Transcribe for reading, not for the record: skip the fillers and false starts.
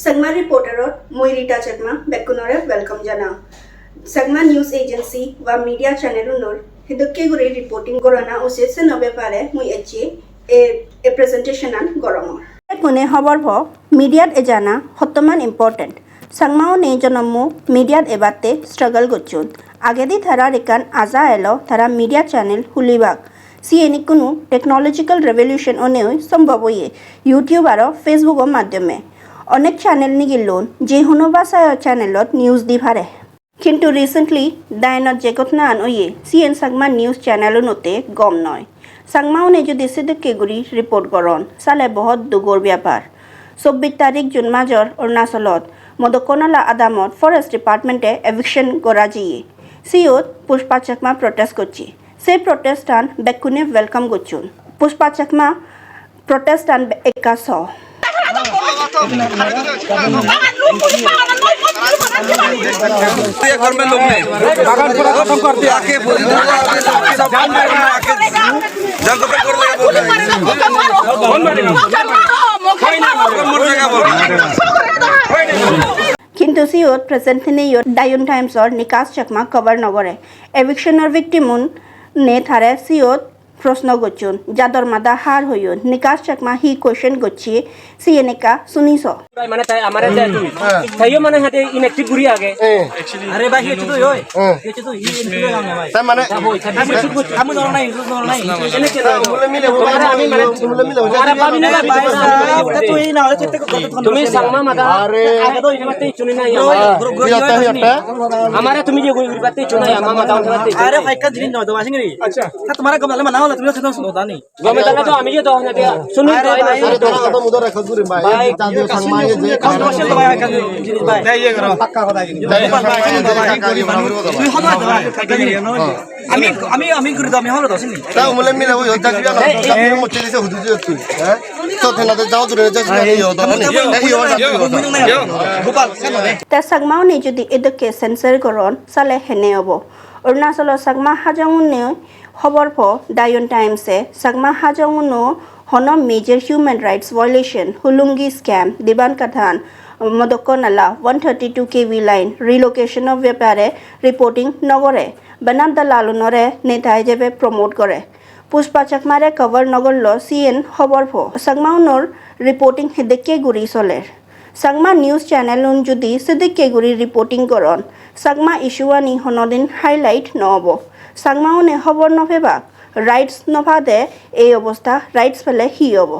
Chakma reporterot moi Rita Chakma bekunore welcome jana. Chakma news agency wa media channel unor hidukke guri reporting korana osese nobe pare moi eche a presentation an goromor. Kone hobor bho media ejana hottoman important. Chakmao ne jonammu media ebate struggle gochun. Agedi thara rekan aza elo thara media channel hulibak. সিএনি কোনো technological revolution অনেই সম্ভব হয়ে YouTube আর ফেসবুকৰ মাধ্যমে অনেক channel নিগিলোন যে হনুবাসা চ্যানেলত news দি ভারে কিন্তু recently দায়নত যে ঘটনা আনয়ে সিএন চাকমা নিউজ চ্যানেলও নতে গম নয় চাকমাওনে যদি সিদ্দিকে গুৰি রিপোর্ট করন সালে বহুত দুগর ব্যাপার 24 তারিখ জুন মাজর অৰুণাচলত মদকনালা আদামত ফরেস্ট ডিপার্টমেন্টে এভিকশন করা জিয়ে সিওত পুষ্পা চাকমা প্রটেস্ট করছি से प्रोटेस्टान बेकुने वेलकम गोचुन पुष्पा चकमा प्रोटेस्टान एका सौ घर में लोग नहीं बागान पूरा खत्म कर दिया आके बोल जान मारना आके जान को कर लेगा बोल कौन मारेगा मर जाएगा बोल কিন্তু সিওত প্রেজেন্টনে ইয়ত ডায়ন টাইমসৰ নিকাশ চকমা কভার নগরে এভিকশনৰ ভিক্টিমুন নে থারে সিওত প্রশ্ন গচ্ছুন জাদর মাদা হার হইন নিকাশ চকমা হি কোশ্চেন গচ্ছি সিএনেকা শুনিছ মানে তাই আমারে দে তুই তাইও মানে হাতে ইনেক্টিভ গুরি আগে আরে ভাই হেতু তো হই হেতু তো হি ইনফ্লু না ভাই তাই মানে আমি ধর নাই ইনফ্লু ধর নাই এনে কে মুলে মিলে আমি মানে মুলে মিলে আরে পাবি না ভাই তুই না হলে চিত্তে তুমি সাংমা মাদা আরে আগে তো ইনমাতে চুনি নাই আমারে তুমি যে গুরি বাতে চুনাই আমা মাদা বাতে আরে ভাই কা জিন না তো আসিনি আচ্ছা তা তোমারা গমলে মানা হলো তুমি তো শুনতা নি গমে তাহলে তো আমি যে তো না শুনুই তো আরে তো মুদর রাখ গুরি ভাই জাদিও সাংমা যে কনভার্সেশন তো ভাই জিনিস ভাই তাই ইয়ে করো পাক্কা কথা কি তুই হবা ভাই আমি করে দাও আমি হলো তো শুনি তা মুলে মিলে ওই হতা কি না আমি মুচে দিছে হুদু যে তুই হ্যাঁ তো থেনা তো যাও দূরে যাস না এই হতো না এই গোপাল তা চাকমাও নে যদি এদকে সেন্সর করন সালে হেনে হবো অৰুণাচলৰ চাকমা হাজংনে খবৰ প ডায়ন টাইমছে চাকমা হাজংন হন মেজর হিউম্যান রাইটস ভায়োলেশন হুলুঙ্গি স্ক্যাম দিবান কাথান মদকনালা 132 kV লাইন রিলোকেশন অফ ব্যাপারে রিপোর্টিং নগরে বনাম দালালনরে নেতাই যেবে প্রমোট করে পুষ্পা চাকমারে কভার নগরল সিএন খবর প চাকমাউনর রিপোর্টিং হেদেকে গুৰি চলের চাকমা নিউজ চ্যানেল যদি সিদ্দিকে গুৰি রিপোর্টিং করন চাকমা ইস্যুয়ানি হনদিন হাইলাইট নহব চাকমাউনে খবর নফেবাক রাইটস নভাদে এই অবস্থা রাইটস ফেলে হি হব